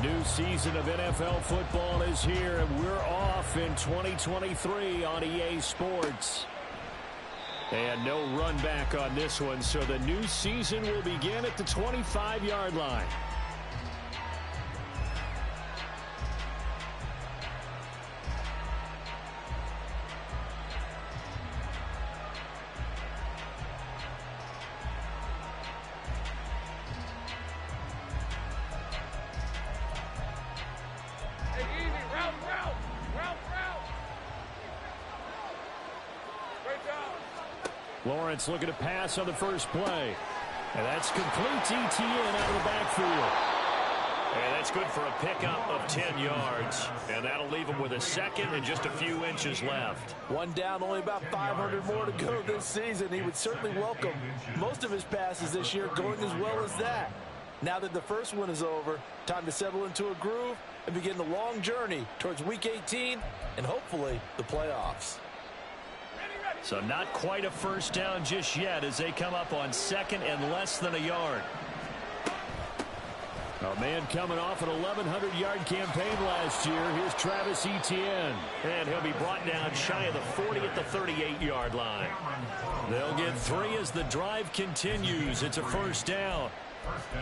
New season of NFL football is here, and we're off in 2023 on EA Sports. And no run back on this one, so the new season will begin at the 25-yard line. Lawrence looking to pass on the first play. And that's complete to Etienne out of the backfield. And that's good for a pickup of 10 yards. And that'll leave him with a second and just a few inches left. One down, only about 500 more to go this season. He would certainly welcome most of his passes this year going as well as that. Now that the first one is over, time to settle into a groove and begin the long journey towards Week 18 and hopefully the playoffs. So not quite a first down just yet as they come up on second and less than a yard. A man coming off an 1,100-yard campaign last year. Here's Travis Etienne. And he'll be brought down shy of the 40 at the 38-yard line. They'll get 3 as the drive continues. It's a first down.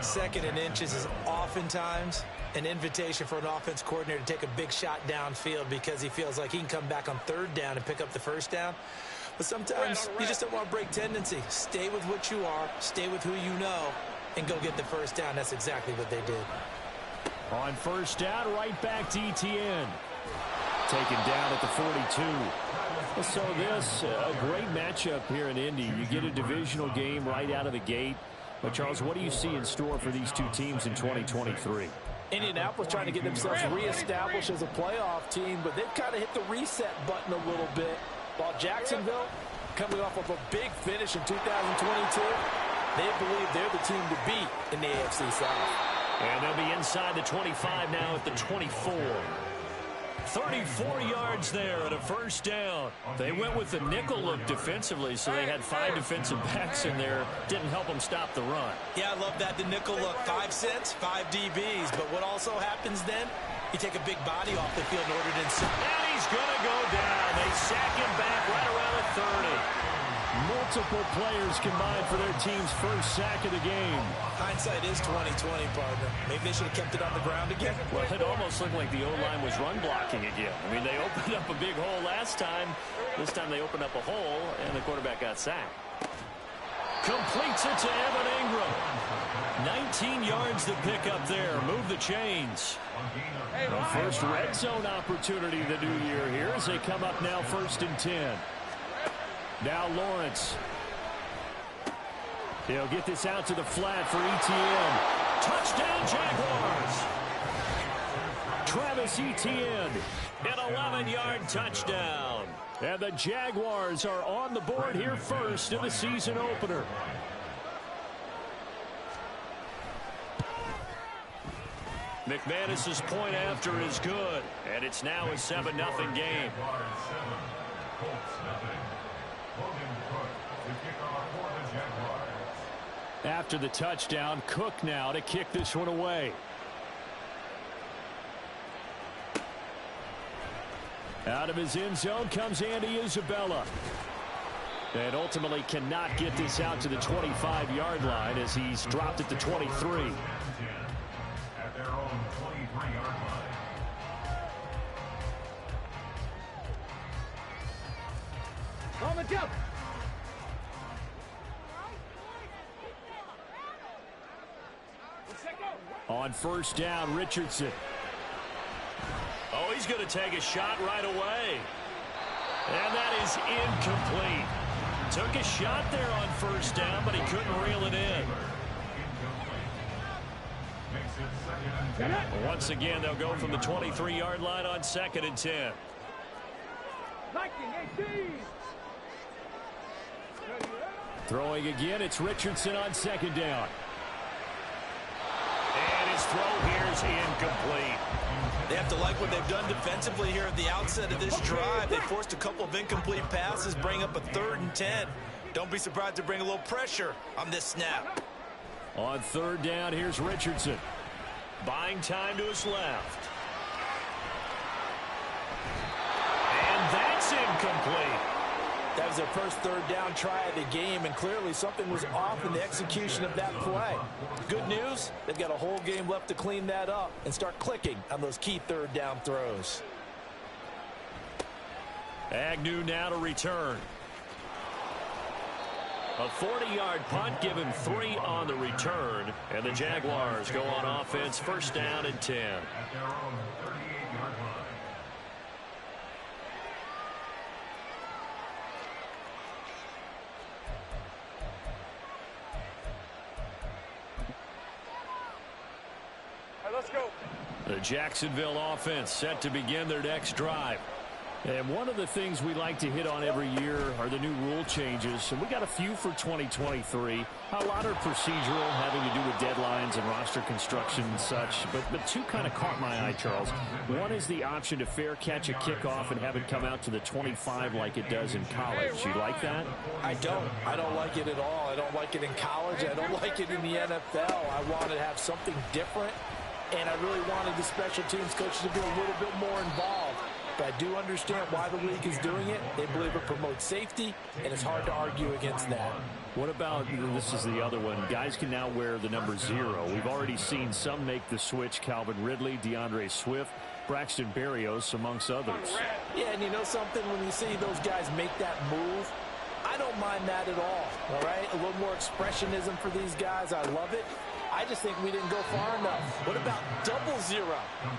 Second and inches is oftentimes an invitation for an offense coordinator to take a big shot downfield because he feels like he can come back on third down and pick up the first down. But sometimes you just don't want to break tendency. Stay with what you are, stay with who you know, and go get the first down. That's exactly what they did. On first down, right back to Etienne. Taken down at the 42. So this, a great matchup here in Indy. You get a divisional game right out of the gate. But, Charles, what do you see in store for these two teams in 2023? Indianapolis trying to get themselves reestablished as a playoff team, but they've kind of hit the reset button a little bit. While Jacksonville, coming off of a big finish in 2022, they believe they're the team to beat in the AFC South. And they'll be inside the 25 now at the 24. 34 yards there at a first down. They went with the nickel look defensively, so they had 5 defensive backs in there. Didn't help them stop the run. Yeah, I love that, the nickel look. 5 cents, 5 DBs. But what also happens then, you take a big body off the field in order to insert. And he's going to go down. They sack him back right around the 30. Multiple players combined for their team's first sack of the game. Hindsight is 20/20, partner. Maybe they should have kept it on the ground again. Well, it almost looked like the O-line was run blocking again. I mean, they opened up a big hole last time. This time they opened up a hole, and the quarterback got sacked. Completes it to Evan Ingram. 19 yards to pick up there. Move the chains. The first red zone opportunity the new year here as they come up now 1st and 10. Now Lawrence. He'll get this out to the flat for Etienne. Touchdown Jaguars. Travis Etienne. An 11-yard touchdown. And the Jaguars are on the board here first in the season opener. McManus's point after is good. And it's now a 7-0 game. After the touchdown, Cook now to kick this one away. Out of his end zone comes Andy Isabella. And ultimately cannot get this out to the 25-yard line as he's dropped at the 23. At their own 23-yard line. On the jump. On first down, Richardson. Oh, he's going to take a shot right away. And that is incomplete. Took a shot there on first down, but he couldn't reel it in. Once again, they'll go from the 23-yard line on 2nd and 10. Throwing again, it's Richardson on 2nd down. And his throw here is incomplete. They have to like what they've done defensively here at the outset of this drive. They forced a couple of incomplete passes, bring up a 3rd and 10. Don't be surprised to bring a little pressure on this snap. On 3rd down, here's Richardson. Buying time to his left. And that's incomplete. That was their first third down try of the game, and clearly something was off in the execution of that play. Good news, they've got a whole game left to clean that up and start clicking on those key third down throws. Agnew now to return. A 40-yard punt, given 3 on the return, and the Jaguars go on offense, first down and 10. At their own 38-yard line. Let's go. The Jacksonville offense set to begin their next drive. And one of the things we like to hit on every year are the new rule changes. And we got a few for 2023. A lot are procedural, having to do with deadlines and roster construction and such. But two kind of caught my eye, Charles. One is the option to fair catch a kickoff and have it come out to the 25 like it does in college. You like that? I don't like it at all. I don't like it in college. I don't like it in the NFL. I want to have something different. And I really wanted the special teams coaches to be a little bit more involved. But I do understand why the league is doing it. They believe it promotes safety, and it's hard to argue against that. What about, this is the other one, guys can now wear the number 0. We've already seen some make the switch, Calvin Ridley, DeAndre Swift, Braxton Berrios, amongst others. Yeah, and you know something? When you see those guys make that move, I don't mind that at all right? A little more expressionism for these guys. I love it. I just think we didn't go far enough. What about 00,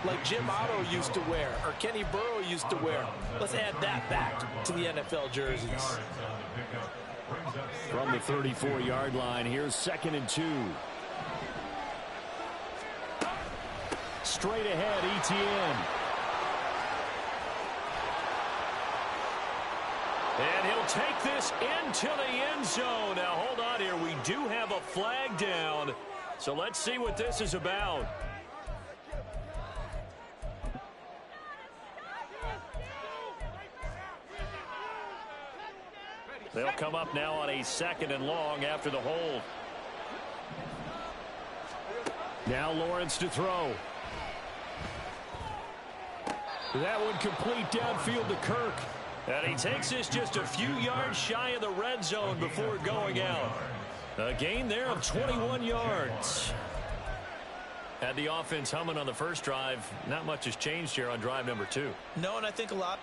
like Jim Otto used to wear or Kenny Burrow used to wear? Let's add that back to the NFL jerseys. From the 34-yard line, here's 2nd and 2. Straight ahead, ETN. And he'll take this into the end zone. Now, hold on here. We do have a flag down. So let's see what this is about. They'll come up now on a 2nd and long after the hold. Now Lawrence to throw. That one complete downfield to Kirk. And he takes this just a few yards shy of the red zone before going out. A gain there of 21 yards. Had the offense humming on the first drive. Not much has changed here on drive number 2. No, and I think a lot.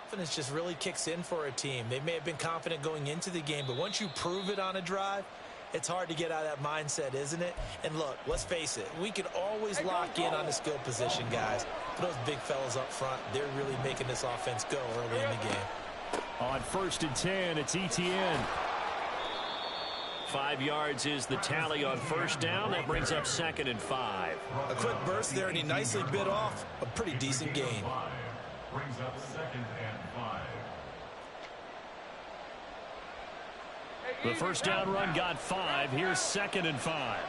Confidence just really kicks in for a team. They may have been confident going into the game, but once you prove it on a drive, it's hard to get out of that mindset, isn't it? And look, let's face it, we can always lock in on the skill position, guys. But those big fellas up front, they're really making this offense go early in the game. On 1st and 10, it's ETN. 5 yards is the tally on first down. That brings up 2nd and 5. A quick burst there, and he nicely bit off a pretty decent gain. Brings up 2nd and 5. The first down run got 5. Here's 2nd and 5.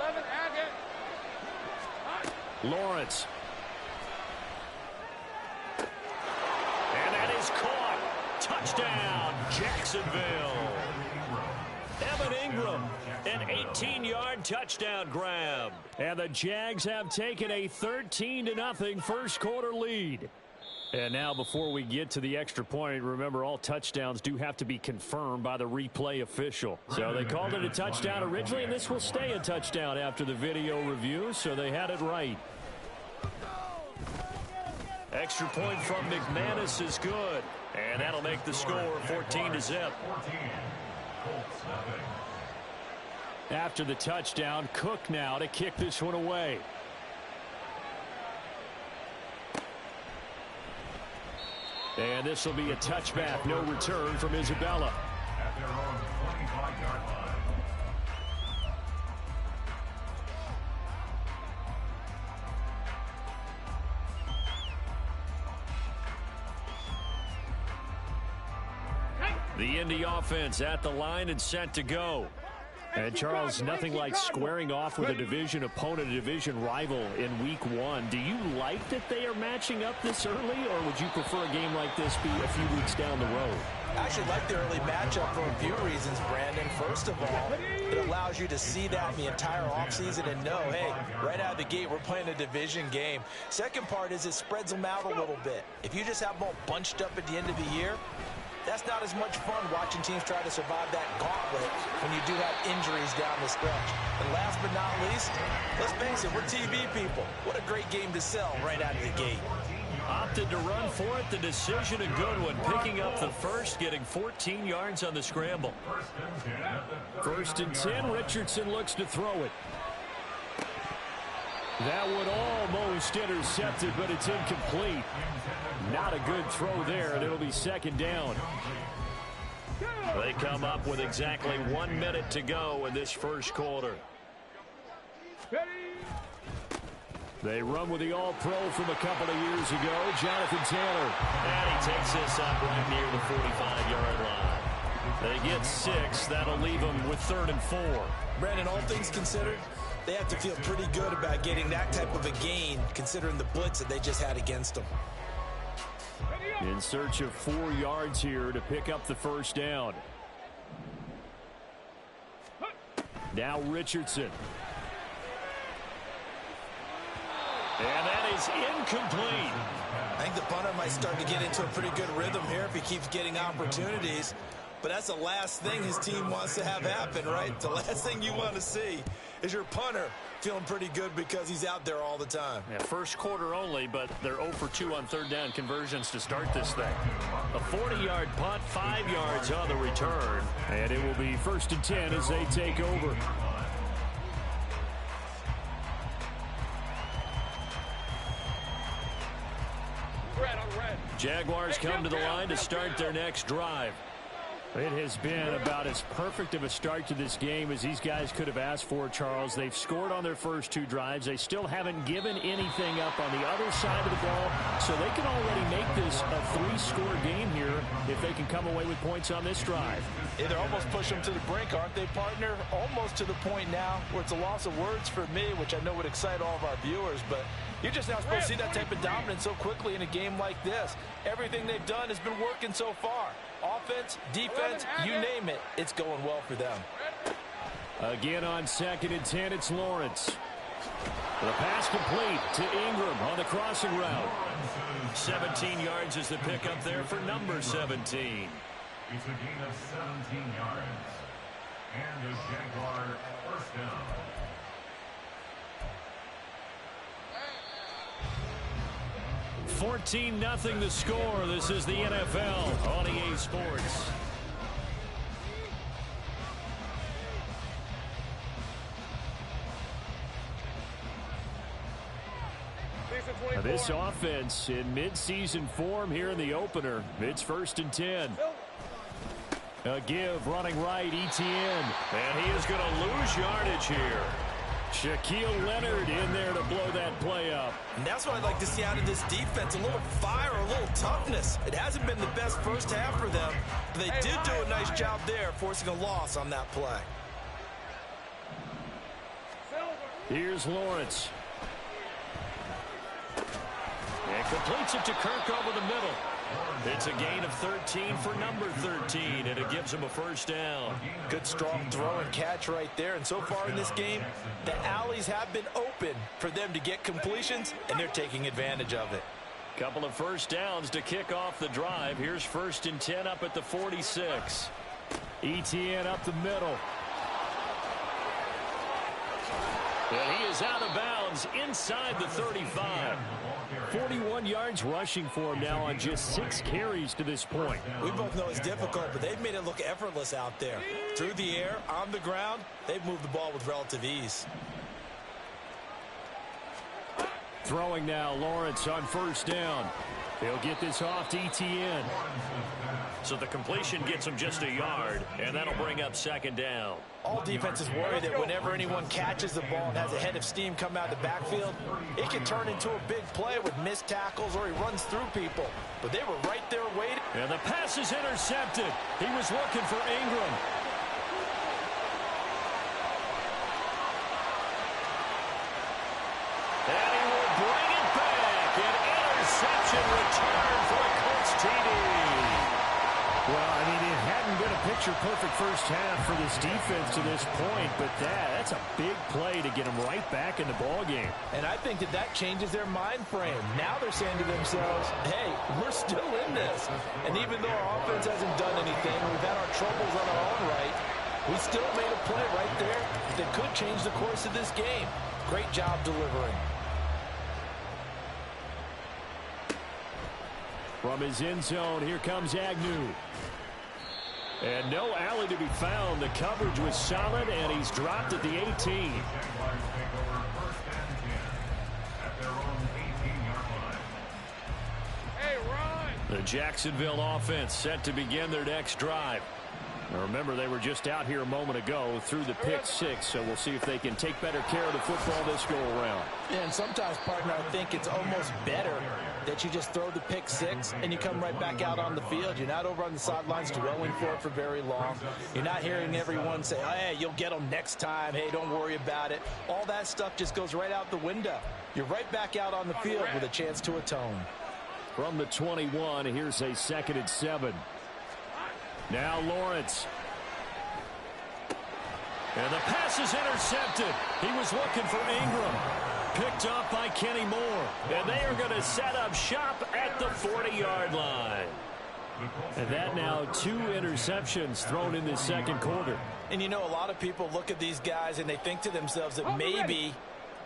11, Lawrence. And that is caught. Touchdown, Jacksonville. Evan Ingram, an 18-yard touchdown grab. And the Jags have taken a 13-0 first quarter lead. And now before we get to the extra point, remember all touchdowns do have to be confirmed by the replay official. So they called it a touchdown originally, and this will stay a touchdown after the video review, so they had it right. Extra point from McManus is good. And that'll make the score 14-0. After the touchdown, Cook now to kick this one away. And this will be a touchback, no return from Isabella. At their own 25-yard line. The Indy offense at the line and set to go. And Charles, nothing like squaring off with a division opponent, a division rival in week 1. Do you like that they are matching up this early, or would you prefer a game like this be a few weeks down the road? I actually like the early matchup for a few reasons, Brandon. First of all, it allows you to see that in the entire offseason and know, hey, right out of the gate, we're playing a division game. Second part is it spreads them out a little bit. If you just have them all bunched up at the end of the year, that's not as much fun watching teams try to survive that gauntlet when you do have injuries down the stretch. And last but not least, let's face it, we're TV people. What a great game to sell right out of the gate. Opted to run for it. The decision a good one. Picking up the first, getting 14 yards on the scramble. First and 10. Richardson looks to throw it. That would almost intercepted, but it's incomplete. Not a good throw there, and it'll be second down. They come up with exactly 1 minute to go in this first quarter. They run with the all-pro from a couple of years ago, Jonathan Taylor. And he takes this up right near the 45-yard line. They get 6. That'll leave them with 3rd and 4. Brandon, all things considered, they have to feel pretty good about getting that type of a gain, considering the blitz that they just had against them. In search of 4 yards here to pick up the first down. Now Richardson. And that is incomplete. I think the punter might start to get into a pretty good rhythm here if he keeps getting opportunities. But that's the last thing his team wants to have happen, right? The last thing you want to see is your punter feeling pretty good because he's out there all the time. Yeah, first quarter only, but they're 0 for 2 on third down conversions to start this thing. A 40-yard punt, 5 yards on the return. And it will be 1st and 10 as they take over. Jaguars come to the line to start their next drive. It has been about as perfect of a start to this game as these guys could have asked for, Charles. They've scored on their first 2 drives. They still haven't given anything up on the other side of the ball, so they can already make this a 3-score game here if they can come away with points on this drive. Yeah, they're almost pushing them to the brink, aren't they, partner? Almost to the point now where it's a loss of words for me, which I know would excite all of our viewers, but you're just not supposed to see that type of dominance so quickly in a game like this. Everything they've done has been working so far. Offense, defense, you name it, it's going well for them. Again on 2nd and 10, it's Lawrence. The pass complete to Ingram on the crossing route. 17 yards is the pickup there for number 17. It's a gain of 17 yards. And a Jaguar first down. 14-0 the score. This is the NFL on EA Sports. This offense in midseason form here in the opener. It's 1st and 10. A give running right, Etienne. And he is going to lose yardage here. Shaquille Leonard in there to blow that play up. And that's what I'd like to see out of this defense, a little fire, a little toughness. It hasn't been the best first half for them, but they did do a nice job there, forcing a loss on that play. Here's Lawrence. And completes it to Kirk over the middle. It's a gain of 13 for number 13, and it gives him a first down. Good strong throw and catch right there. And so far in this game, the alleys have been open for them to get completions, and they're taking advantage of it. Couple of first downs to kick off the drive. Here's 1st and 10 up at the 46. Etienne up the middle. And he is out of bounds inside the 35. 41 yards rushing for him now on just 6 carries to this point. We both know it's difficult, but they've made it look effortless out there. Through the air, on the ground, they've moved the ball with relative ease. Throwing now, Lawrence on 1st down. They'll get this off to Etienne. So the completion gets him just a yard, and that'll bring up 2nd down. All defenses worry that whenever anyone catches the ball and has a head of steam come out of the backfield, it can turn into a big play with missed tackles or he runs through people. But they were right there waiting. And the pass is intercepted. He was looking for Ingram. And he will bring it back. An interception return for a Colts TD. Well, I mean, it hadn't been a picture-perfect first half for this defense to this point, but that's a big play to get them right back in the ballgame. And I think that changes their mind frame. Now they're saying to themselves, hey, we're still in this. And even though our offense hasn't done anything, we've had our troubles on our own right, we still made a play right there that could change the course of this game. Great job delivering. From his end zone, here comes Agnew. And no alley to be found. The coverage was solid, and he's dropped at the 18. Jaguars take over first and 10 at their own 18-yard line. Hey, Ron! The Jacksonville offense set to begin their next drive. Now remember, they were just out here a moment ago through the pick six, so we'll see if they can take better care of the football this go-around. Yeah, and sometimes, partner, I think it's almost better that you just throw the pick six and you come right back out on the field. You're not over on the sidelines dwelling for it for very long. You're not hearing everyone say, hey, you'll get them next time. Hey, don't worry about it. All that stuff just goes right out the window. You're right back out on the field with a chance to atone. From the 21, here's a 2nd and 7. Now Lawrence. And the pass is intercepted. He was looking for Ingram. Picked off by Kenny Moore. And they are going to set up shop at the 40-yard line. And that now 2 interceptions thrown in the second quarter. And you know, a lot of people look at these guys and they think to themselves that maybe,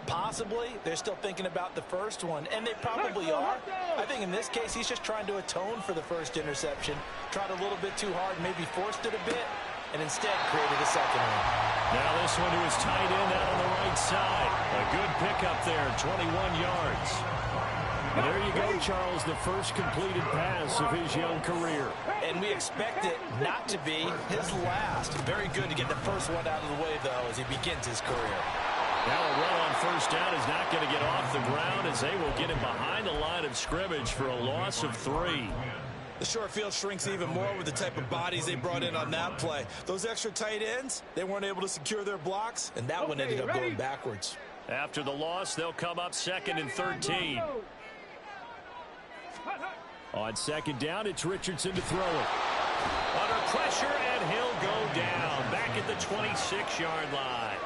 possibly, they're still thinking about the first one. And they probably are. I think in this case, he's just trying to atone for the first interception. Tried a little bit too hard, maybe forced it a bit, and instead created a second one. Now this one to his tight end out on the right side. A good pickup there, 21 yards. And there you go, Charles, the first completed pass of his young career. And we expect it not to be his last. Very good to get the first one out of the way, though, as he begins his career. Now a run on first down is not going to get off the ground as they will get him behind the line of scrimmage for a loss of 3. The short field shrinks even more with the type of bodies they brought in on that play. Those extra tight ends, they weren't able to secure their blocks, and that one ended up going backwards. After the loss, they'll come up 2nd and 13. On 2nd down, it's Richardson to throw it. Under pressure, and he'll go down back at the 26-yard line.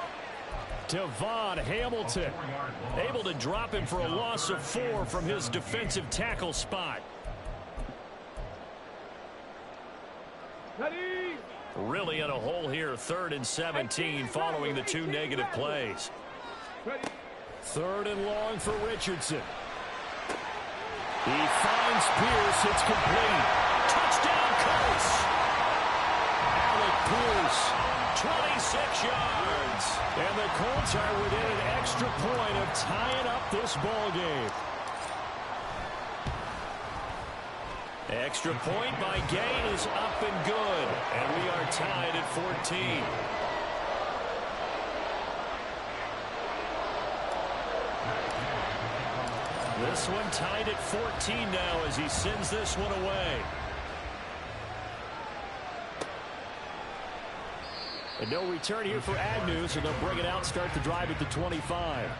Devon Hamilton able to drop him for a loss of 4 from his defensive tackle spot. Really in a hole here, 3rd and 17 following the 2 negative plays. 3rd and long for Richardson. He finds Pierce. It's complete. Touchdown, Colts. Alec Pierce. 26 yards. And the Colts are within an extra point of tying up this ball game. Extra point by Gain is up and good. And we are tied at 14. This one tied at 14 now as he sends this one away. And no return here for Agnew, so they'll bring it out, start the drive at the 25.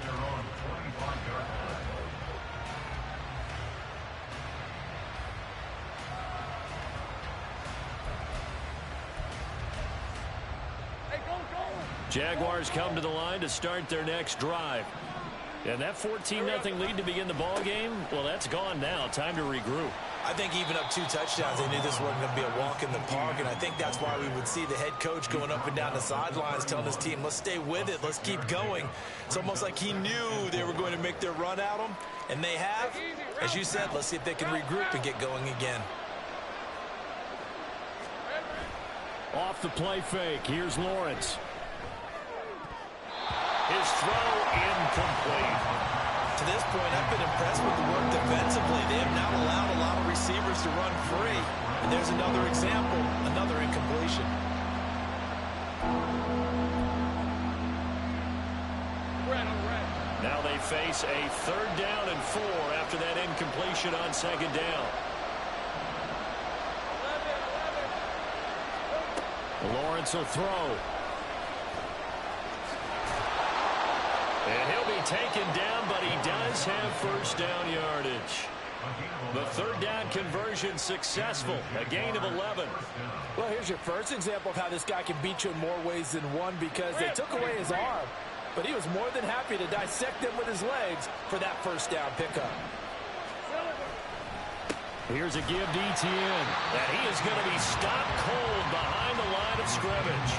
Jaguars come to the line to start their next drive. And that 14-0 lead to begin the ball game, well, that's gone now. Time to regroup. I think even up 2 touchdowns, they knew this wasn't going to be a walk in the park, and I think that's why we would see the head coach going up and down the sidelines telling his team, let's stay with it, let's keep going. It's almost like he knew they were going to make their run at him, and they have. As you said, let's see if they can regroup and get going again. Off the play fake, here's Lawrence. His throw incomplete. To this point, I've been impressed with the work defensively. They have not allowed a lot of receivers to run free. And there's another example, another incompletion. Now they face a 3rd down and 4 after that incompletion on 2nd down. Lawrence will throw. And he'll be taken down, but he does have first down yardage. The third down conversion successful. A gain of 11. Well, here's your first example of how this guy can beat you in more ways than one, because they took away his arm, but he was more than happy to dissect them with his legs for that first down pickup. Here's a give to Etienne, and he is going to be stopped cold behind the line of scrimmage.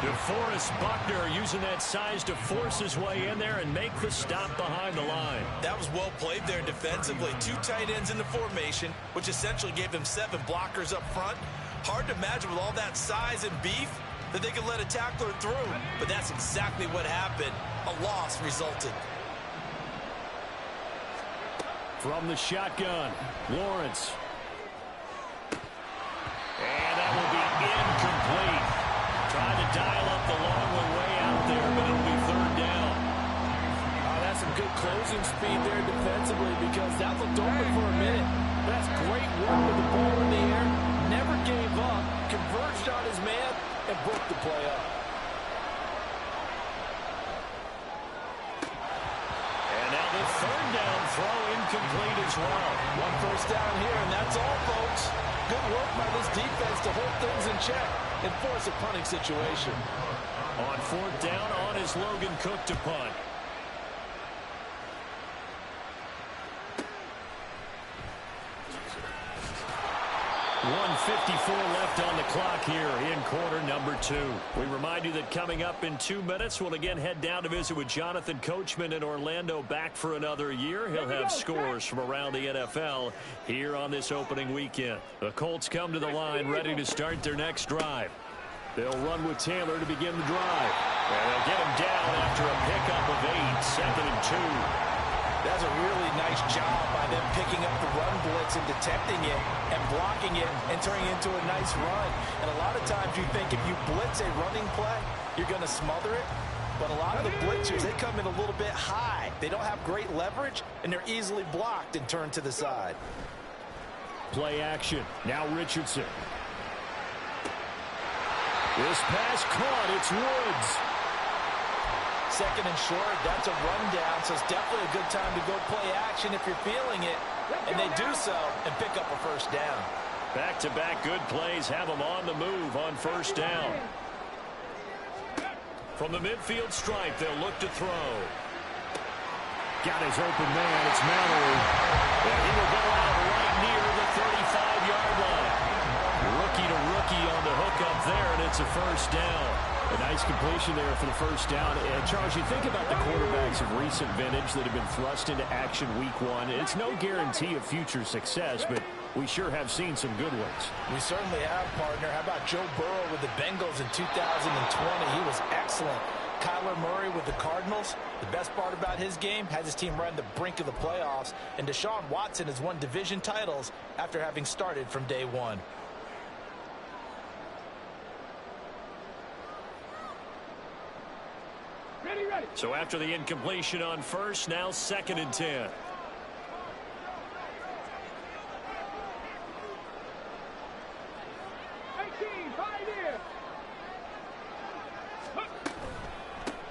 DeForest Buckner using that size to force his way in there and make the stop behind the line. That was well played there defensively. 2 tight ends in the formation, which essentially gave them 7 blockers up front. Hard to imagine with all that size and beef that they could let a tackler through, but that's exactly what happened. A loss resulted. From the shotgun, Lawrence. And that will be incomplete. Trying to dial up the long one way out there, but it'll be third down. That's some good closing speed there defensively, because that looked open for a minute. That's great work with the ball in the air. Never gave up, converged on his man, and broke the play up. And now the third down throw incomplete as well. 1 first down here, and that's all, folks. Good work by this defense to hold things in check and force a punting situation. On fourth down, on is Logan Cook to punt. 1:54 left on the clock here in quarter number 2. We remind you that coming up in 2 minutes, we'll again head down to visit with Jonathan Coachman in Orlando, back for another year. He'll have scores from around the NFL here on this opening weekend. The Colts come to the line ready to start their next drive. They'll run with Taylor to begin the drive. And they'll get him down after a pickup of 8, 2nd and 2. That's a really nice job by them picking up the run blitz and detecting it and blocking it and turning it into a nice run. And a lot of times you think if you blitz a running play, you're going to smother it. But a lot of the blitzers, they come in a little bit high. They don't have great leverage, and they're easily blocked and turned to the side. Play action. Now Richardson. This pass caught. It's Woods. 2nd and short, that's a rundown, so it's definitely a good time to go play action if you're feeling it. And they do so and pick up a first down. Back-to-back good plays have them on the move on first down. From the midfield stripe, they'll look to throw. Got his open man. It's Mallory. And he will go out right near the 35-yard line. Rookie to rookie on the hook up there, and it's a first down. A nice completion there for the first down. And Charles, you think about the quarterbacks of recent vintage that have been thrust into action week 1. It's no guarantee of future success, but we sure have seen some good ones. We certainly have, partner. How about Joe Burrow with the Bengals in 2020? He was excellent. Kyler Murray with the Cardinals. The best part about his game, has his team right on the brink of the playoffs. And Deshaun Watson has won division titles after having started from day 1. So after the incompletion on first, now 2nd and 10.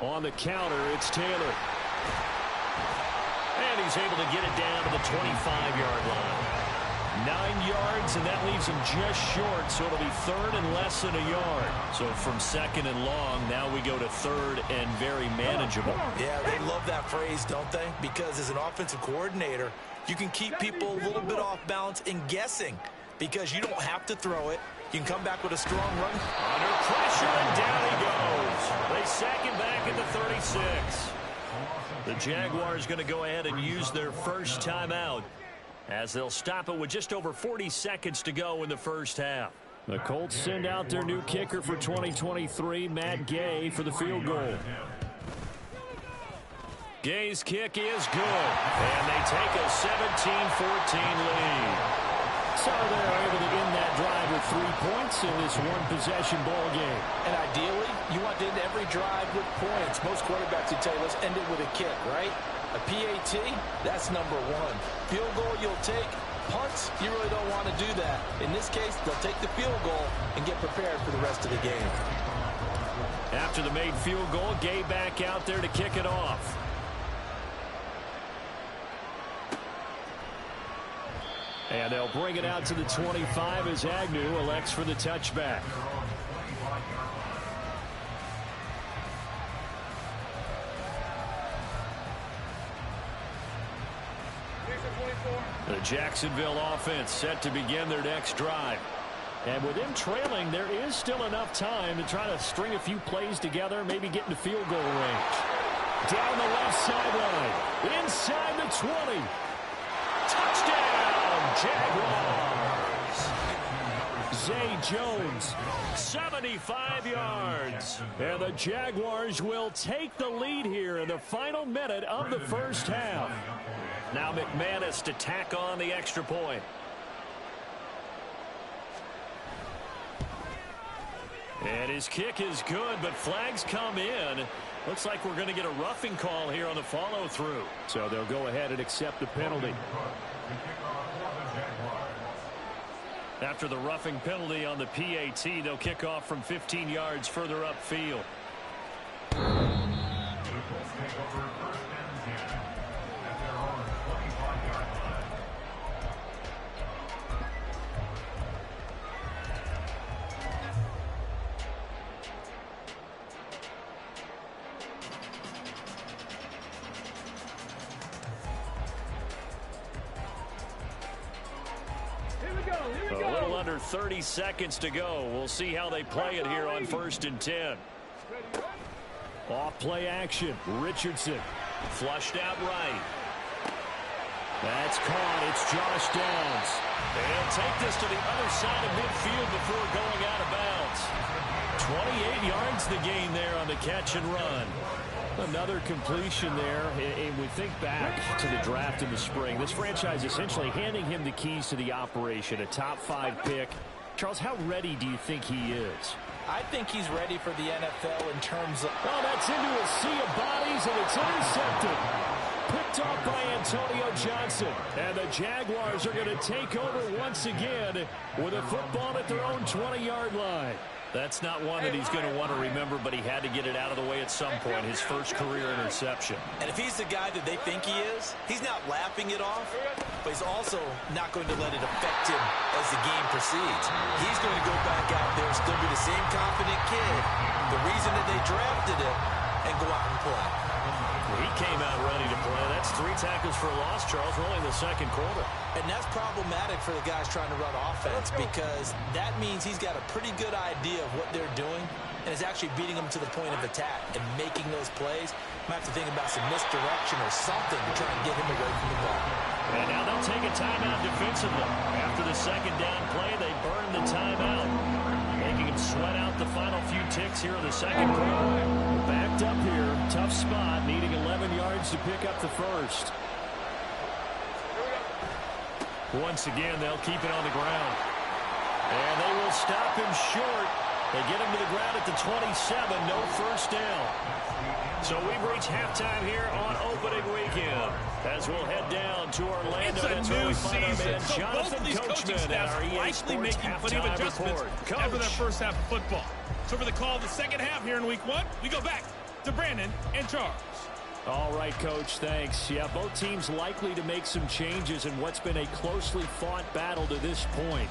On the counter, it's Taylor. And he's able to get it down to the 25-yard line. 9 yards, and that leaves him just short, so it'll be 3rd and less than a yard. So from 2nd and long, now we go to 3rd and very manageable. Yeah, they love that phrase, don't they? Because as an offensive coordinator, you can keep people a little bit off balance and guessing, because you don't have to throw it. You can come back with a strong run. Under pressure, and down he goes. They sack him back at the 36. The Jaguars going to go ahead and use their first timeout, as they'll stop it with just over 40 seconds to go in the first half. The Colts send out their new kicker for 2023, Matt Gay, for the field goal. Gay's kick is good, and they take a 17-14 lead. So they're able to end that drive with 3 points in this one-possession ball game. And ideally, you want to end every drive with points. Most quarterbacks would tell you, let's end it with a kick, right? A PAT, that's number 1. Field goal you'll take. Punts, you really don't want to do that. In this case, they'll take the field goal and get prepared for the rest of the game. After the made field goal, Gay back out there to kick it off. And they'll bring it out to the 25 as Agnew elects for the touchback. The Jacksonville offense set to begin their next drive. And with them trailing, there is still enough time to try to string a few plays together, maybe get into field goal range. Down the left sideline, inside the 20. Touchdown, Jaguars. Zay Jones, 75 yards. And the Jaguars will take the lead here in the final minute of the first half. Now McManus to tack on the extra point. And his kick is good, but flags come in. Looks like we're going to get a roughing call here on the follow-through. So they'll go ahead and accept the penalty. After the roughing penalty on the PAT, they'll kick off from 15 yards further upfield. A little under 30 seconds to go. We'll see how they play it here on 1st and 10. Off play action. Richardson flushed out right. That's caught. It's Josh Downs. They'll take this to the other side of midfield before going out of bounds. 28 yards the gain there on the catch and run. Another completion there, and we think back to the draft in the spring. This franchise essentially handing him the keys to the operation, a top 5 pick. Charles, how ready do you think he is? I think he's ready for the NFL in terms of... Oh, that's into a sea of bodies, and it's intercepted. Picked off by Antonio Johnson. And the Jaguars are going to take over once again with a football at their own 20-yard line. That's not one that he's going to want to remember, but he had to get it out of the way at some point, his first career interception. And if he's the guy that they think he is, he's not laughing it off, but he's also not going to let it affect him as the game proceeds. He's going to go back out there and still be the same confident kid, the reason that they drafted him, and go out and play. He came out ready to play. That's 3 tackles for a loss, Charles, only in the second quarter. And that's problematic for the guys trying to run offense because that means he's got a pretty good idea of what they're doing and is actually beating them to the point of attack and making those plays. Might have to think about some misdirection or something to try and get him away from the ball. And now they'll take a timeout defensively. After the second down play, they burn the timeout, making him sweat out the final few ticks here in the second quarter. Backed up here, tough spot, needing 11 yards to pick up the first. Once again, they'll keep it on the ground. And they will stop him short. They get him to the ground at the 27, no first down. So we've reached halftime here on opening weekend as we'll head down to Orlando. It's a new season, so both of these coaching staffs are likely making plenty of adjustments after that first half of football. So for the call of the second half here in week 1, we go back to Brandon and Charles. All right, Coach, thanks. Yeah, both teams likely to make some changes in what's been a closely fought battle to this point.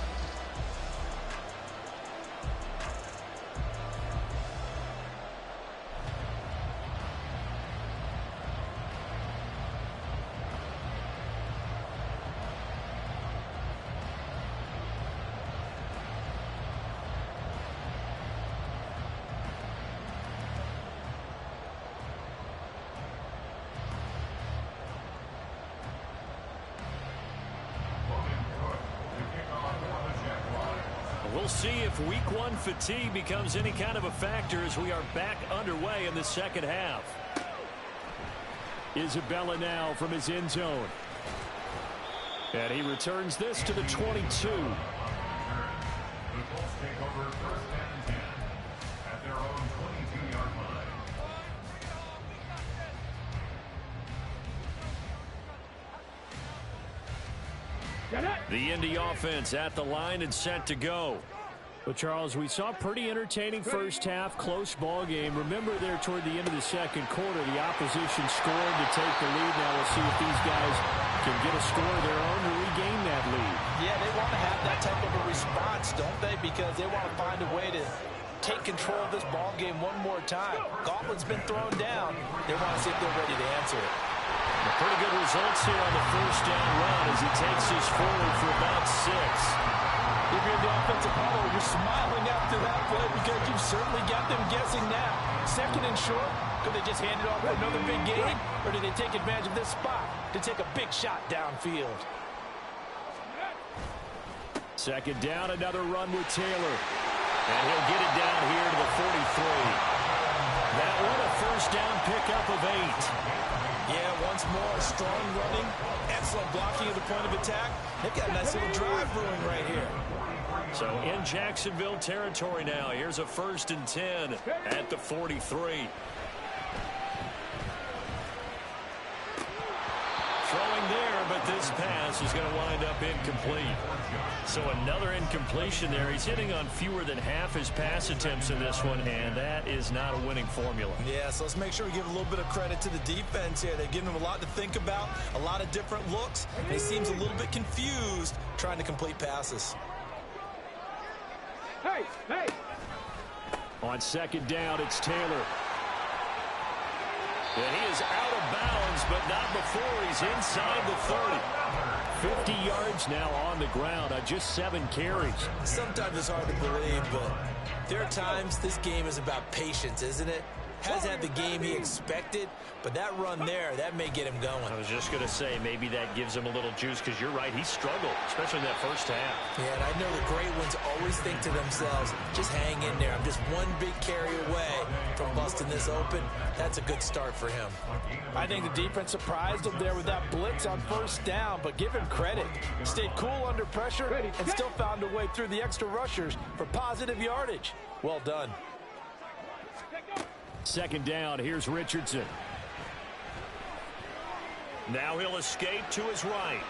We'll see if week 1 fatigue becomes any kind of a factor as we are back underway in the second half. Isabella now from his end zone. And he returns this to the 22. The Indy offense at the line and set to go. But, Charles, we saw a pretty entertaining first half, close ball game. Remember there toward the end of the second quarter, the opposition scored to take the lead. Now we'll see if these guys can get a score of their own to regain that lead. Yeah, they want to have that type of a response, don't they? Because they want to find a way to take control of this ball game one more time. Gauntlet's been thrown down. They want to see if they're ready to answer it. Pretty good results here on the first down run as he takes us forward for about 6. If you're in the offensive huddle, you're smiling after that play because you've certainly got them guessing now. Second and short, could they just hand it off for another big gain? Or do they take advantage of this spot to take a big shot downfield? Second down, another run with Taylor. And he'll get it down here to the 43. That one a first down pickup of 8. Yeah, once more, strong running, excellent blocking at the point of attack. They've got a nice little drive brewing right here. So in Jacksonville territory now. Here's a 1st and 10 at the 43. Throwing there, but this pass is going to wind up incomplete. So another incompletion there. He's hitting on fewer than half his pass attempts in this one, and that is not a winning formula. Yeah, so let's make sure we give a little bit of credit to the defense here. They've given him a lot to think about, a lot of different looks, and he seems a little bit confused trying to complete passes. Hey! On second down, it's Taylor. And he is out of bounds, but not before he's inside the 30. 50 yards now on the ground on just 7 carries. Sometimes it's hard to believe, but there are times this game is about patience, isn't it? Hasn't had the game he expected, but that run there, that may get him going. I was just going to say, maybe that gives him a little juice, because you're right, he struggled, especially in that first half. Yeah, and I know the great ones always think to themselves, just hang in there. I'm just one big carry away from busting this open. That's a good start for him. I think the defense surprised him there with that blitz on first down, but give him credit. Stayed cool under pressure and still found a way through the extra rushers for positive yardage. Well done. Second down, here's Richardson. Now he'll escape to his right.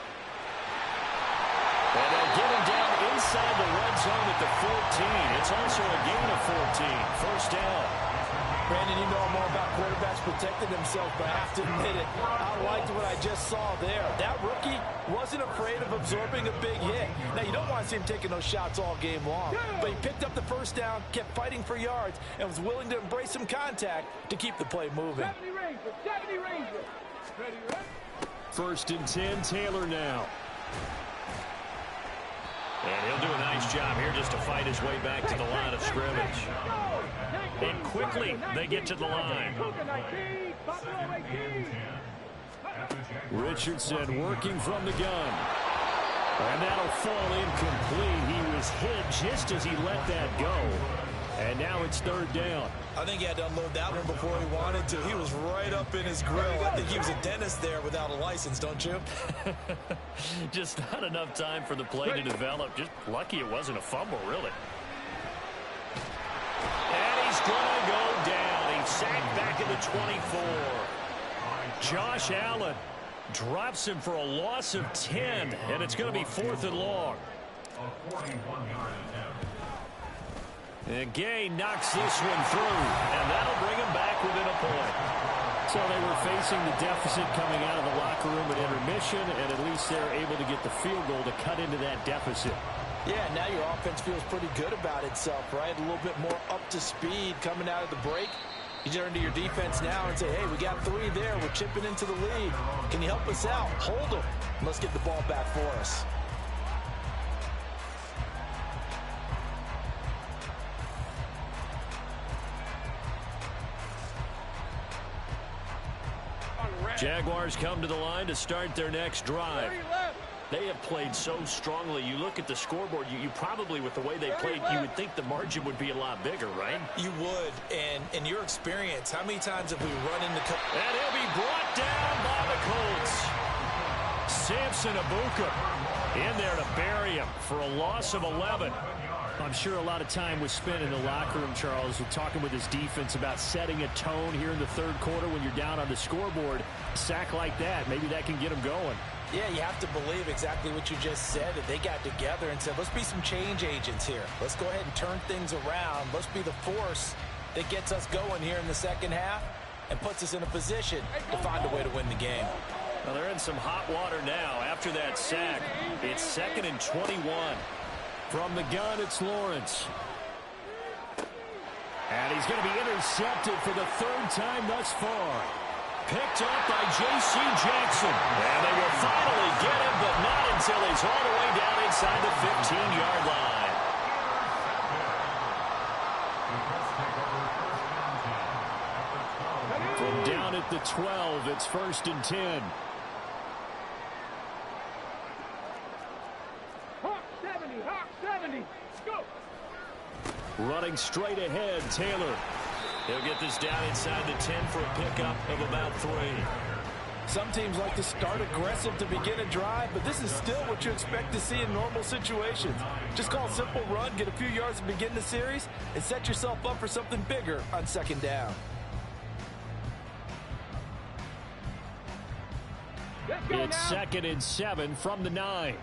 And they'll get him down inside the red zone at the 14. It's also a gain of 14. First down. Brandon, you know more about quarterbacks protecting themselves, but I have to admit it, I liked what I just saw there. That rookie wasn't afraid of absorbing a big hit. Now, you don't want to see him taking those shots all game long, but he picked up the first down, kept fighting for yards, and was willing to embrace some contact to keep the play moving. 70 Rangers. Ready? 1st and 10, Taylor now. And he'll do a nice job here just to fight his way back to the line of scrimmage. And quickly, they get to the line. Richardson working from the gun. And that'll fall incomplete. He was hit just as he let that go. And now it's 3rd down. I think he had to unload that one before he wanted to. He was right up in his grill. I think he was a dentist there without a license, don't you? Just not enough time for the play to develop. Just lucky it wasn't a fumble, really. And he's going to go down. He's sacked back at the 24. Josh Allen drops him for a loss of 10, and it's going to be 4th and long. And Gay knocks this one through, and that'll bring him back within a point. So they were facing the deficit coming out of the locker room at intermission, and at least they're able to get the field goal to cut into that deficit. Yeah, now your offense feels pretty good about itself, right? A little bit more up to speed coming out of the break. You turn to your defense now and say, hey, we got 3 there. We're chipping into the lead. Can you help us out? Hold them. Let's get the ball back for us. Jaguars come to the line to start their next drive. They have played so strongly. You look at the scoreboard, you probably, with the way they played, you would think the margin would be a lot bigger, right? You would. And in your experience, how many times have we run into... And he'll be brought down by the Colts. Samson Abuka in there to bury him for a loss of 11. I'm sure a lot of time was spent in the locker room, Charles, talking with his defense about setting a tone here in the 3rd quarter when you're down on the scoreboard. A sack like that, maybe that can get him going. Yeah, you have to believe exactly what you just said, that they got together and said, let's be some change agents here. Let's go ahead and turn things around. Let's be the force that gets us going here in the second half and puts us in a position to find a way to win the game. Well, they're in some hot water now after that sack. It's 2nd and 21. From the gun, it's Lawrence. And he's going to be intercepted for the 3rd time thus far. Picked up by J.C. Jackson. And they will finally get him, but not until he's all the way down inside the 15-yard line. From down at the 12, it's 1st and 10. Hawk 70, Hawk 70. Go. Running straight ahead, Taylor. He'll get this down inside the 10 for a pickup of about 3. Some teams like to start aggressive to begin a drive, but this is still what you expect to see in normal situations. Just call a simple run, get a few yards to begin the series, and set yourself up for something bigger on 2nd down. It's 2nd and 7 from the 9.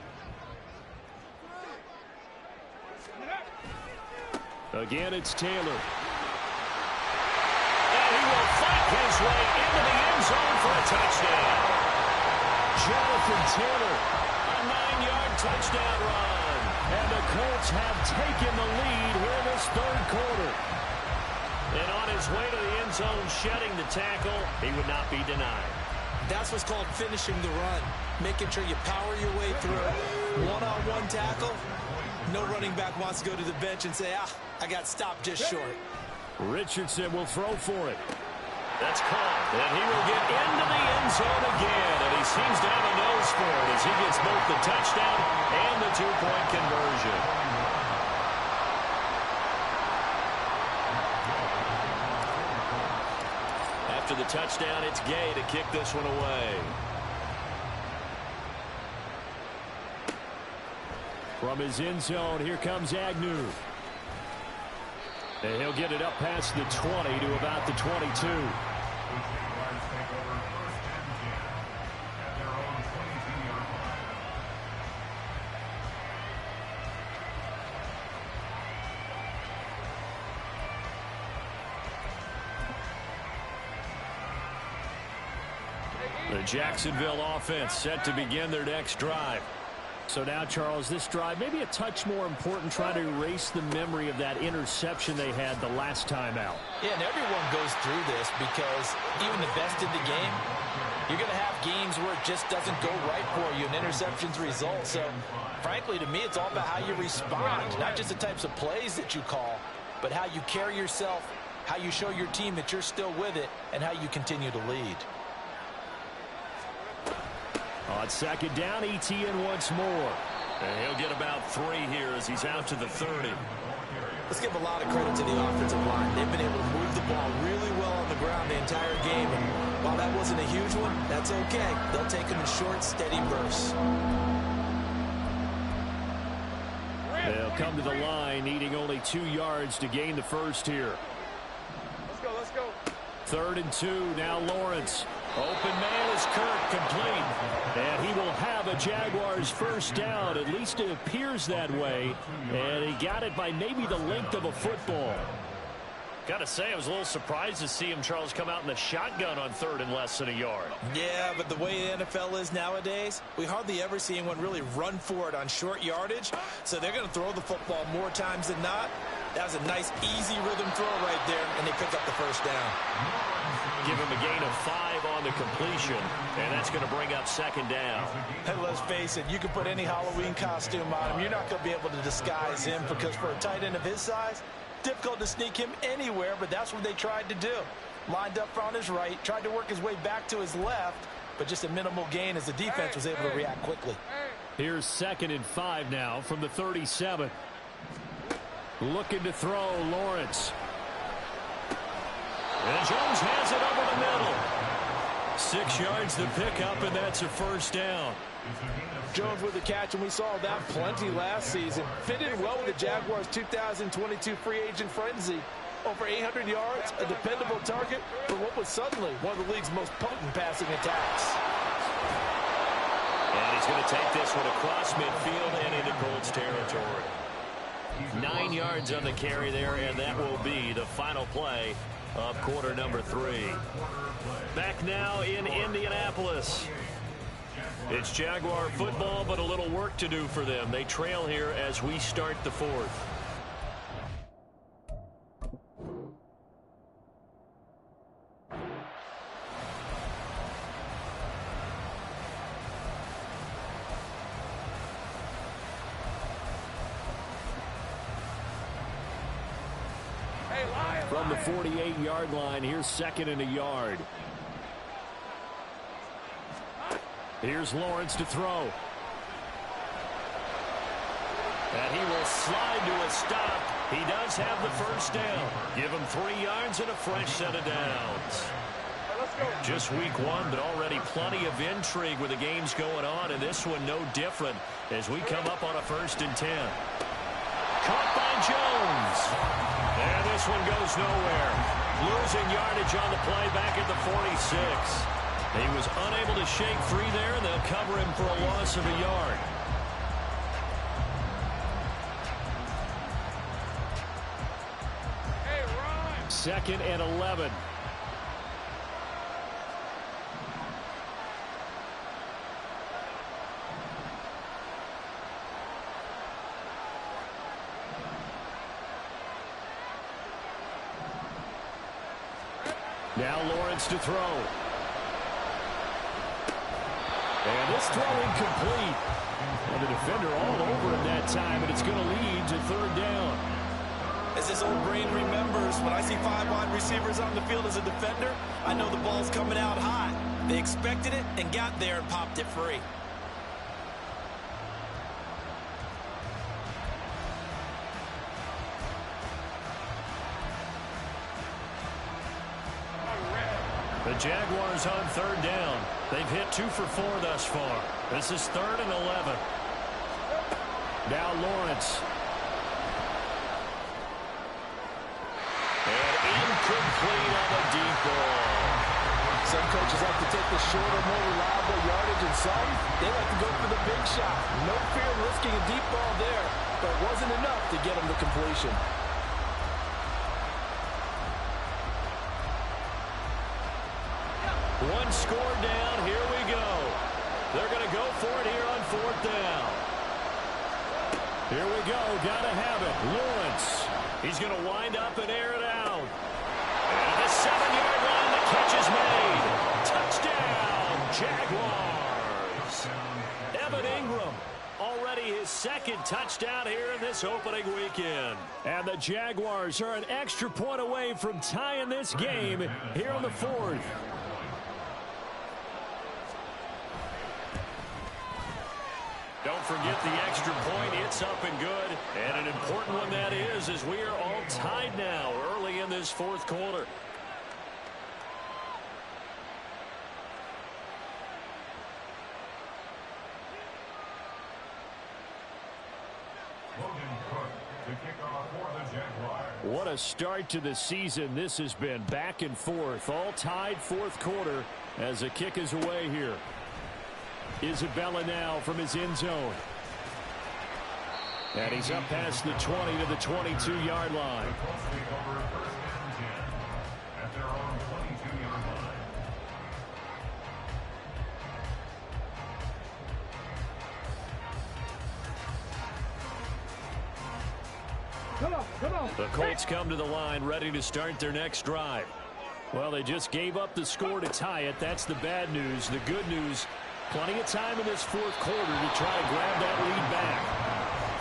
Again, it's Taylor. And he will fight his way into the end zone for a touchdown. Jonathan Taylor. A 9-yard touchdown run. And the Colts have taken the lead here in this 3rd quarter. And on his way to the end zone, shedding the tackle, he would not be denied. That's what's called finishing the run. Making sure you power your way through. One-on-one tackle. No running back wants to go to the bench and say, I got stopped just short. Richardson will throw for it. That's caught. And he will get into the end zone again. And he seems to have a nose for it as he gets both the touchdown and the 2-point conversion. After the touchdown, it's Gay to kick this one away. From his end zone, here comes Agnew. And he'll get it up past the 20 to about the 22. The Jacksonville offense set to begin their next drive. So now, Charles, this drive maybe a touch more important, trying to erase the memory of that interception they had the last time out. Yeah, and everyone goes through this because even the best in the game, you're going to have games where it just doesn't go right for you and interceptions result. So, frankly, to me, it's all about how you respond, not just the types of plays that you call, but how you carry yourself, how you show your team that you're still with it, and how you continue to lead. On 2nd down, ETN once more. And he'll get about 3 here as he's out to the 30. Let's give a lot of credit to the offensive line. They've been able to move the ball really well on the ground the entire game. And while that wasn't a huge one, that's okay. They'll take them in short, steady bursts. They'll come to the line, needing only 2 yards to gain the first here. Let's go. 3rd and 2, now Lawrence. Open man is Kirk, complete. And he will have a Jaguars first down. At least it appears that way. And he got it by maybe the length of a football. Got to say, I was a little surprised to see him, Charles, come out in the shotgun on 3rd and less than a yard. Yeah, but the way the NFL is nowadays, we hardly ever see anyone really run for it on short yardage. So they're going to throw the football more times than not. That was a nice, easy rhythm throw right there, and they pick up the first down. Give him a gain of 5 on the completion, and that's going to bring up 2nd down. And let's face it, you can put any Halloween costume on him. You're not going to be able to disguise him because for a tight end of his size, difficult to sneak him anywhere, but that's what they tried to do. Lined up on his right, tried to work his way back to his left, but just a minimal gain as the defense was able to react quickly. Here's 2nd and 5 now from the 37. Looking to throw, Lawrence. And Jones has it over the middle. 6 yards to pick up, and that's a first down. Jones with the catch, and we saw that plenty last season. Fit in well with the Jaguars' 2022 free agent frenzy. Over 800 yards, a dependable target for what was suddenly one of the league's most potent passing attacks. And he's going to take this one across midfield and into Colts territory. 9 yards on the carry there, and that will be the final play of quarter number 3. Back now in Indianapolis. It's Jaguar football, but a little work to do for them. They trail here as we start the fourth. From the 48-yard line, here's 2nd and a yard. Here's Lawrence to throw. And he will slide to a stop. He does have the first down. Give him 3 yards and a fresh set of downs. Just week 1, but already plenty of intrigue with the games going on, and this one no different as we come up on a 1st and 10. Caught by Jones. And this one goes nowhere. Losing yardage on the play back at the 46. He was unable to shake free there, and they'll cover him for a loss of a yard. Hey, Ron. 2nd and 11. Now Lawrence to throw. And this throw incomplete. And the defender all over him that time, and it's going to lead to 3rd down. As this old brain remembers, when I see 5 wide receivers on the field as a defender, I know the ball's coming out hot. They expected it and got there and popped it free. The Jaguars on 3rd down. They've hit 2 for 4 thus far. This is 3rd and 11. Now Lawrence. And incomplete on the deep ball. Some coaches like to take the shorter, more reliable yardage, and some, they like to go for the big shot. No fear of risking a deep ball there, but it wasn't enough to get them to completion. One score down. Here we go. They're going to go for it here on 4th down. Here we go. Got to have it. Lawrence. He's going to wind up and air it out. And at the 7-yard line, the catch is made. Touchdown, Jaguars. Evan Ingram, already his 2nd touchdown here in this opening weekend. And the Jaguars are an extra point away from tying this game here on the 4th. Don't forget the extra point. It's up and good. And an important one that is, as we are all tied now early in this 4th quarter. What a start to the season this has been. Back and forth, all tied 4th quarter as the kick is away here. Isabella now from his end zone. And he's up past the 20 to the 22-yard line. At their own 22-yard line. Come on. The Colts come to the line ready to start their next drive. Well, they just gave up the score to tie it. That's the bad news. The good news, plenty of time in this 4th quarter to try to grab that lead back.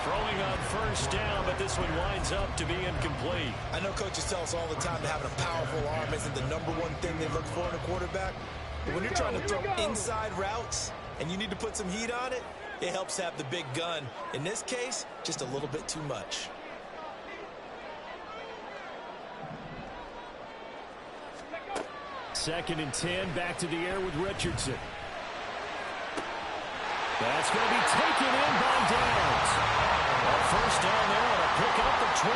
Throwing on 1st down, but this one winds up to be incomplete. I know coaches tell us all the time that having a powerful arm isn't the #1 thing they look for in a quarterback. But when you're trying to throw inside routes and you need to put some heat on it, it helps have the big gun. In this case, just a little bit too much. Second and 10, back to the air with Richardson. That's going to be taken in by Downs. A 1st down there on a pickup of 25.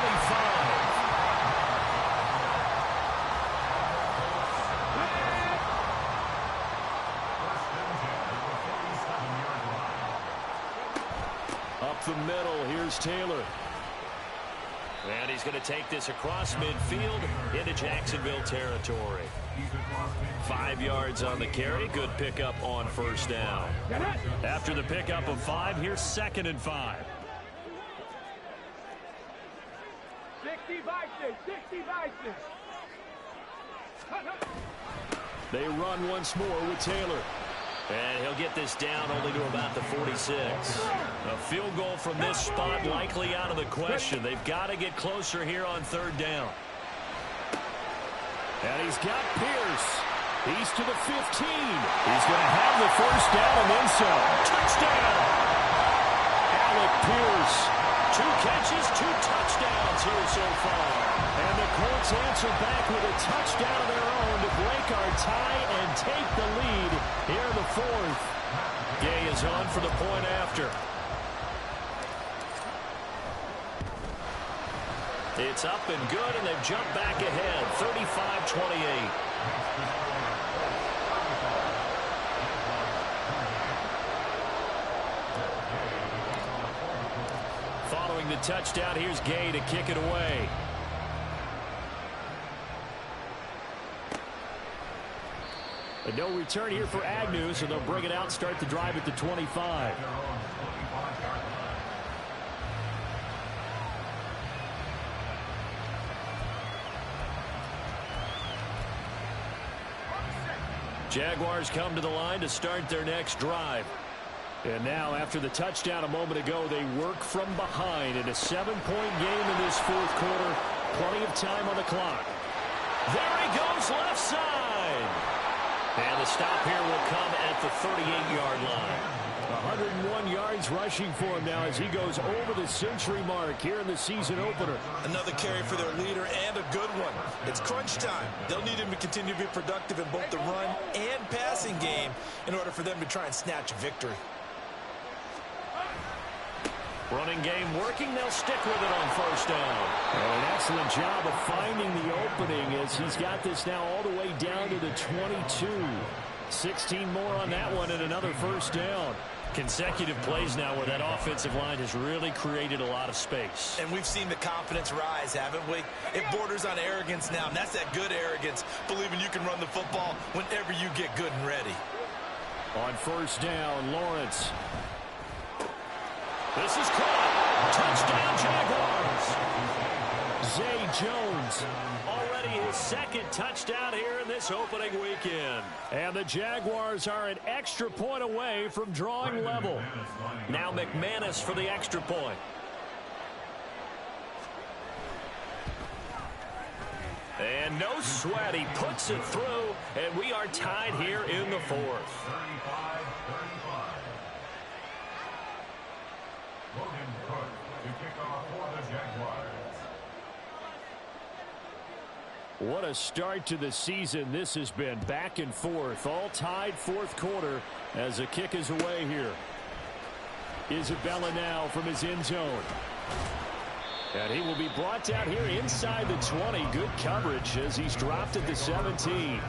Up the middle, here's Taylor. And he's going to take this across midfield into Jacksonville territory. 5 yards on the carry. Good pickup on first down. After the pickup of 5, here's 2nd and 5. 60 Vikings, 60 Vikings. They run once more with Taylor. And he'll get this down only to about the 46. A field goal from this spot likely out of the question. They've got to get closer here on 3rd down. And he's got Pierce. He's to the 15. He's going to have the first down and then some. Touchdown! Alec Pierce. 2 catches, 2 touchdowns here so far. And the Colts answer back with a touchdown of their own to break our tie and take the lead here in the 4th. Gay is on for the point after. It's up and good, and they've jumped back ahead, 35-28. Following the touchdown, here's Gay to kick it away. And no return here for Agnew, so they'll bring it out, start the drive at the 25. Jaguars come to the line to start their next drive. And now, after the touchdown a moment ago, they work from behind in a 7-point game in this 4th quarter. Plenty of time on the clock. There he goes, left side. And the stop here will come at the 38-yard line. 101 yards rushing for him now as he goes over the century mark here in the season opener. Another carry for their leader and a good one. It's crunch time. They'll need him to continue to be productive in both the run and passing game in order for them to try and snatch a victory. Running game working. They'll stick with it on first down. An excellent job of finding the opening as he's got this now all the way down to the 22. 16 more on that one and another first down. Consecutive plays now where that offensive line has really created a lot of space. And we've seen the confidence rise, haven't we? It borders on arrogance now, and that's that good arrogance, believing you can run the football whenever you get good and ready. On first down, Lawrence. This is caught. Touchdown, Jaguars. Zay Jones. Already his 2nd touchdown here in this opening weekend. And the Jaguars are an extra point away from drawing level. Now McManus for the extra point. And no sweat. He puts it through, and we are tied here in the 4th. What a start to the season this has been. Back and forth, all tied 4th quarter as the kick is away here. Isabella now from his end zone. And he will be brought down here inside the 20. Good coverage as he's dropped at the 17.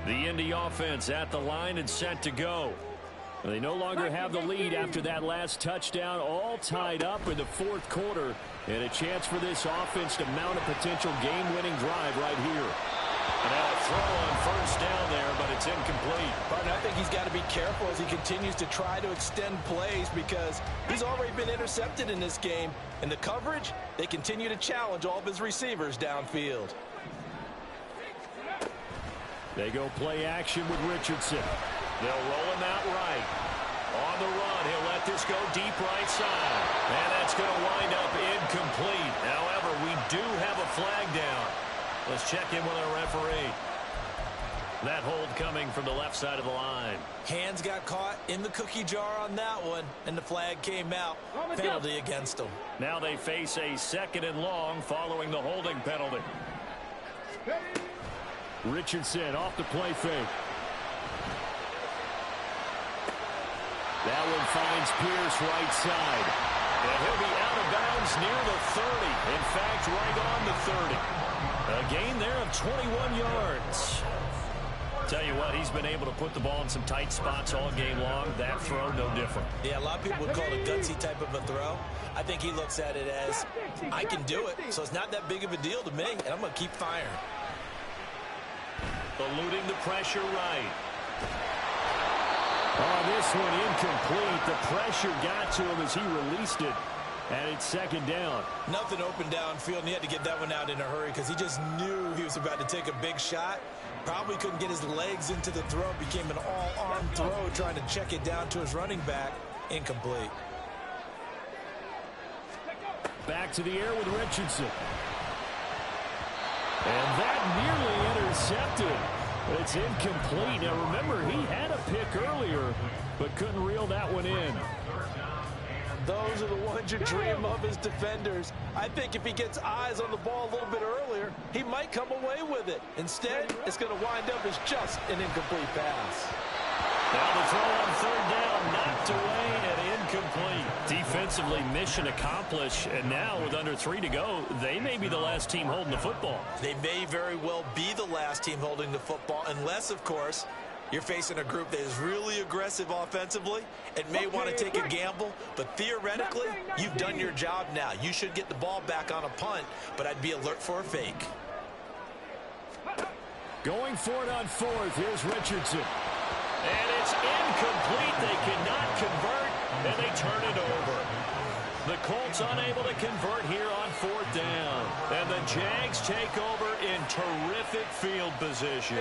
The Indy offense at the line and set to go. They no longer have the lead after that last touchdown, all tied up in the 4th quarter. And a chance for this offense to mount a potential game-winning drive right here. And now a throw on first down there, but it's incomplete. Partner, I think he's got to be careful as he continues to try to extend plays because he's already been intercepted in this game. And the coverage, they continue to challenge all of his receivers downfield. They go play action with Richardson. They'll roll him out right. On the run, he'll let this go deep right side. And that's going to wind up incomplete. However, we do have a flag down. Let's check in with our referee. That hold coming from the left side of the line. Hands got caught in the cookie jar on that one, and the flag came out. Penalty against them. Now they face a 2nd and long following the holding penalty. Richardson off the play fake. That one finds Pierce right side. And he'll be out of bounds near the 30. In fact, right on the 30. A gain there of 21 yards. Tell you what, he's been able to put the ball in some tight spots all game long. That throw, no different. Yeah, a lot of people would call it a gutsy type of a throw. I think he looks at it as, I can do it, so it's not that big of a deal to me, and I'm going to keep firing. Eluding the pressure right. Oh, this one incomplete. The pressure got to him as he released it. And it's second down. Nothing open downfield, and he had to get that one out in a hurry because he just knew he was about to take a big shot. Probably couldn't get his legs into the throw. Became an all-arm throw trying to check it down to his running back. Incomplete. Back to the air with Richardson. And that nearly intercepted. It's incomplete. Now, remember, he had a pick earlier, but couldn't reel that one in. Those are the ones you dream of as defenders. I think if he gets eyes on the ball a little bit earlier, he might come away with it. Instead, it's going to wind up as just an incomplete pass. Now the throw on third down, knocked away and incomplete. Defensively, mission accomplished. And now with under 3 to go, they may be the last team holding the football. They may very well be the last team holding the football, unless, of course, you're facing a group that is really aggressive offensively and may want to take a gamble, but theoretically, you've done your job now. You should get the ball back on a punt, but I'd be alert for a fake. Going for it on fourth. Here's Richardson. And it's incomplete. They cannot convert, and they turn it over. The Colts unable to convert here on fourth down. And the Jags take over in terrific field position.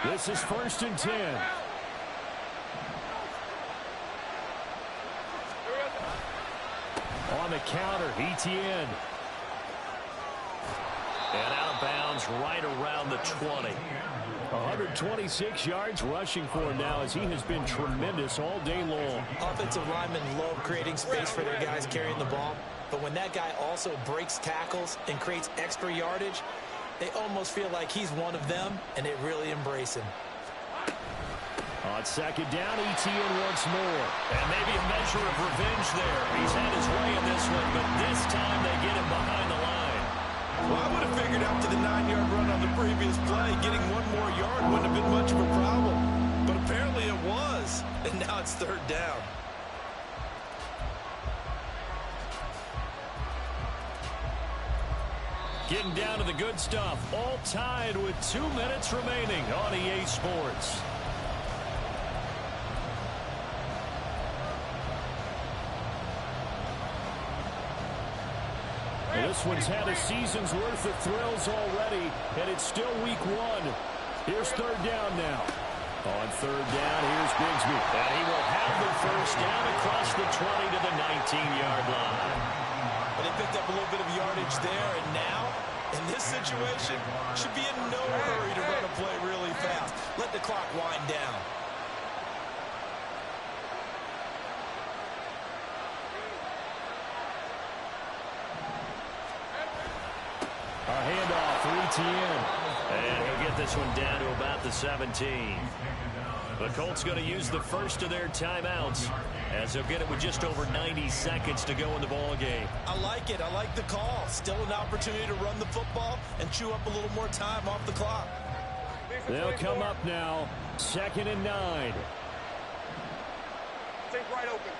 This is 1st and 10. On the counter, ETN. And out of bounds right around the 20. 126 yards rushing for him now as he has been tremendous all day long. Offensive linemen love creating space for their guys carrying the ball, but when that guy also breaks tackles and creates extra yardage, they almost feel like he's one of them, and they really embrace him. On second down, ETN once more. And maybe a measure of revenge there. He's had his way in this one, but this time they get him behind the line. Well, I would have figured after the 9-yard run on the previous play, getting one more yard wouldn't have been much of a problem. But apparently it was, and now it's third down. Getting down to the good stuff. All tied with 2 minutes remaining on EA Sports. This one's had a season's worth of thrills already, and it's still week 1. Here's third down now. On third down, here's Bigsby. And he will have the first down across the 20 to the 19-yard line. But they picked up a little bit of yardage there, and now, in this situation, should be in no hurry to run a play really fast. Let the clock wind down. A handoff for ETN. And he'll get this one down to about the 17. The Colts going to use the first of their timeouts as they'll get it with just over 90 seconds to go in the ball game. I like it. I like the call. Still an opportunity to run the football and chew up a little more time off the clock. They'll come up now. 2nd and 9. Take right open.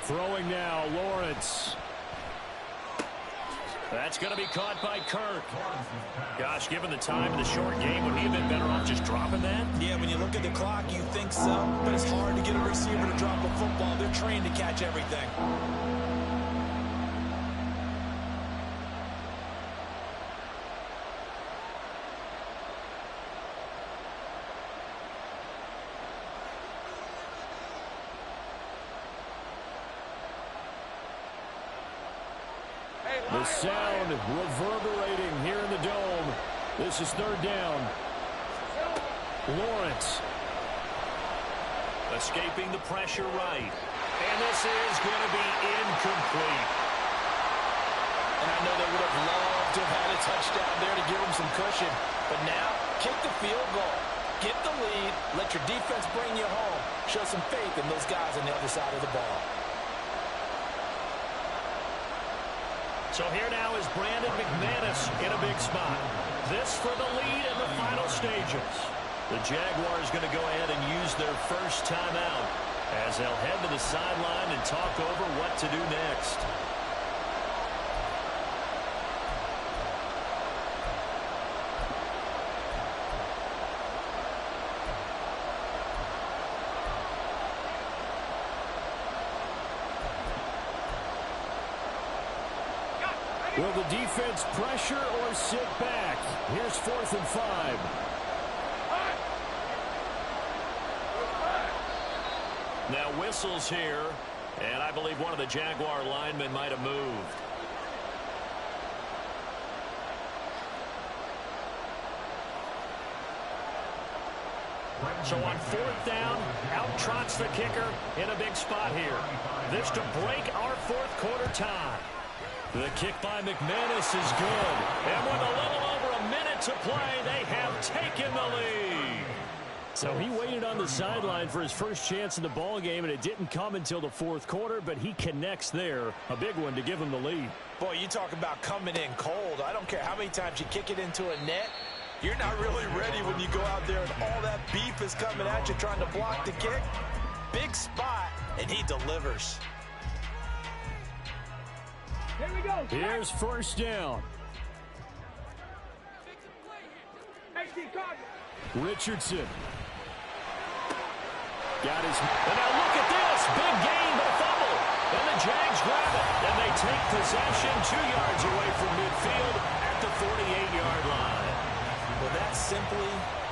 Throwing now, Lawrence. That's going to be caught by Kirk. Gosh, given the time of the short game, would he have been better off just dropping that? Yeah, when you look at the clock, you think so, but it's hard to get a receiver to drop a football. They're trained to catch everything. The sound reverberating here in the dome. This is third down. Lawrence. Escaping the pressure right. And this is going to be incomplete. And I know they would have loved to have had a touchdown there to give him some cushion. But now, kick the field goal. Get the lead. Let your defense bring you home. Show some faith in those guys on the other side of the ball. So here now is Brandon McManus in a big spot. This for the lead in the final stages. The Jaguars going to go ahead and use their first timeout as they'll head to the sideline and talk over what to do next. Will the defense pressure or sit back? Here's 4th and 5. Now whistles here, and I believe one of the Jaguar linemen might have moved. So on 4th down, out trots the kicker in a big spot here. This to break our 4th quarter tie. The kick by McManus is good. And with a little over a minute to play, they have taken the lead. So he waited on the sideline for his first chance in the ball game, and it didn't come until the 4th quarter, but he connects there. A big one to give him the lead. Boy, you talk about coming in cold. I don't care how many times you kick it into a net. You're not really ready when you go out there and all that beef is coming at you trying to block the kick. Big spot, and he delivers. Here we go. Here's 1st down. Richardson. Got his... And now look at this. Big gain, but a fumble. And the Jags grab it. And they take possession 2 yards away from midfield at the 48-yard line. Well, that simply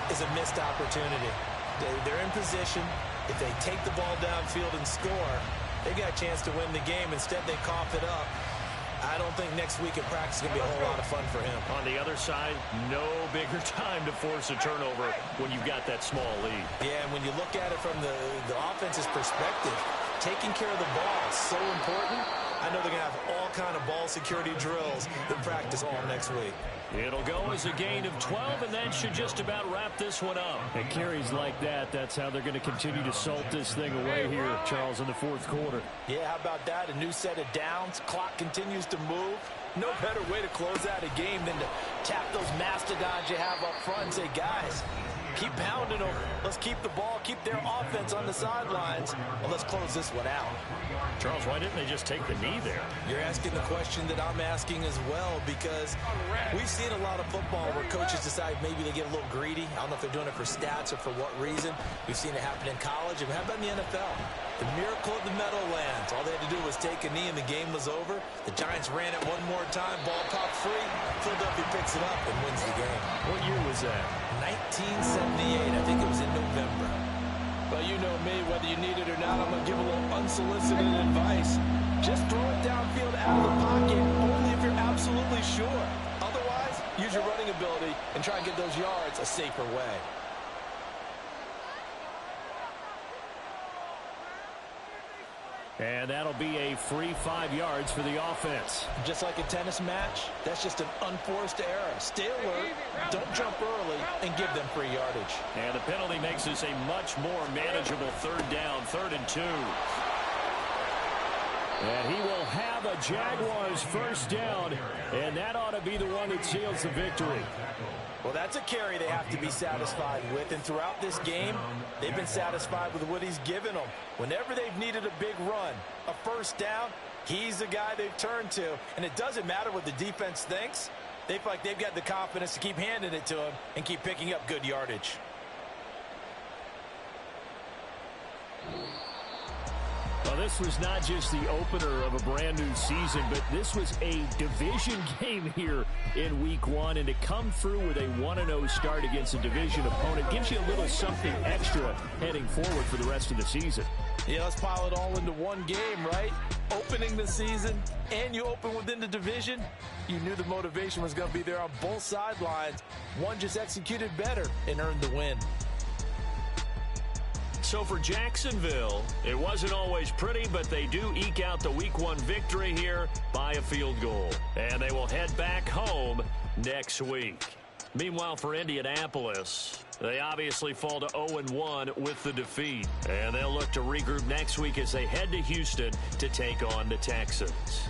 is a missed opportunity. They're in position. If they take the ball downfield and score, they got a chance to win the game. Instead, they cough it up. I don't think next week at practice is going to be a whole lot of fun for him. On the other side, no bigger time to force a turnover when you've got that small lead. Yeah, and when you look at it from the offense's perspective, taking care of the ball is so important. I know they're going to have all kind of ball security drills in practice all next week. It'll go as a gain of 12, and that should just about wrap this one up. And carries like that, that's how they're going to continue to salt this thing away here, Charles, in the 4th quarter. Yeah, how about that? A new set of downs. Clock continues to move. No better way to close out a game than to tap those mastodons you have up front and say, guys, keep pounding them. Let's keep the ball, keep their offense on the sidelines, and let's close this one out. Charles, why didn't they just take the knee there? You're asking the question that I'm asking as well, because we've seen a lot of football where coaches decide maybe they get a little greedy. I don't know if they're doing it for stats or for what reason. We've seen it happen in college. And how about in the NFL? The miracle of the Meadowlands. All they had to do was take a knee and the game was over. The Giants ran it one more time. Ball popped free. Philadelphia picks it up and wins the game. What year was that? 1978. I think it was in November. Well, you know me, whether you need it or not, I'm going to give a little unsolicited advice. Just throw it downfield out of the pocket, only if you're absolutely sure. Otherwise, use your running ability and try and get those yards a safer way. And that'll be a free 5 yards for the offense. Just like a tennis match, that's just an unforced error. Stay alert, don't jump early, and give them free yardage. And the penalty makes this a much more manageable 3rd down, 3rd and 2. And he will have a Jaguars 1st down, and that ought to be the one that seals the victory. Well, that's a carry they have to be satisfied with, and throughout this game, they've been satisfied with what he's given them. Whenever they've needed a big run, a 1st down, he's the guy they've turned to, and it doesn't matter what the defense thinks. They feel like they've got the confidence to keep handing it to him and keep picking up good yardage. Well, this was not just the opener of a brand-new season, but this was a division game here in Week 1, and to come through with a 1-0 start against a division opponent gives you a little something extra heading forward for the rest of the season. Yeah, let's pile it all into one game, right? Opening the season, and you open within the division. You knew the motivation was going to be there on both sidelines. One just executed better and earned the win. So for Jacksonville, it wasn't always pretty, but they do eke out the Week 1 victory here by a field goal. And they will head back home next week. Meanwhile, for Indianapolis, They obviously fall to 0-1 with the defeat. And they'll look to regroup next week as they head to Houston to take on the Texans.